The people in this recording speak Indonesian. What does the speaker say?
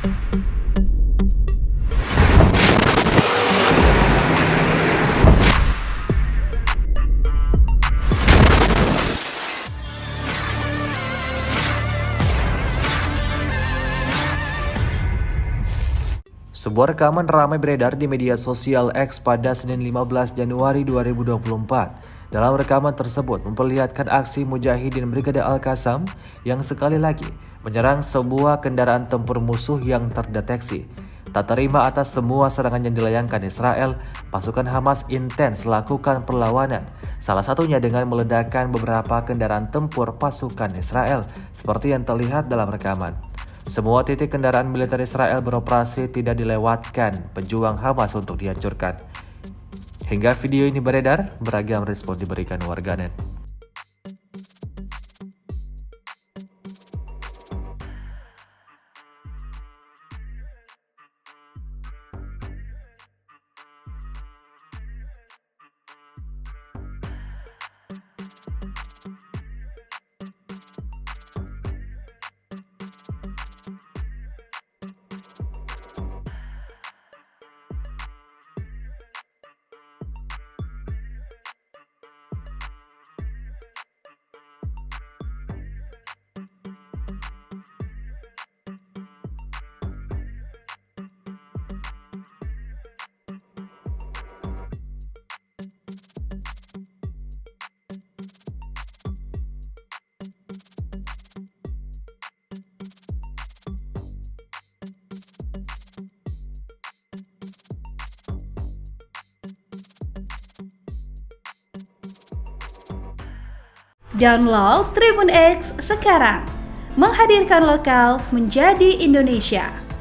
Sebuah rekaman ramai beredar di media sosial X pada Senin 15 Januari 2024. Dalam rekaman tersebut memperlihatkan aksi Mujahidin Brigade Al-Qassam yang sekali lagi menyerang sebuah kendaraan tempur musuh yang terdeteksi. Tak terima atas semua serangan yang dilayangkan Israel, pasukan Hamas intens melakukan perlawanan, salah satunya dengan meledakkan beberapa kendaraan tempur pasukan Israel, seperti yang terlihat dalam rekaman. Semua titik kendaraan militer Israel beroperasi tidak dilewatkan pejuang Hamas untuk dihancurkan. Hingga video ini beredar, beragam respon diberikan warganet. Download Tribun X sekarang, menghadirkan lokal menjadi Indonesia.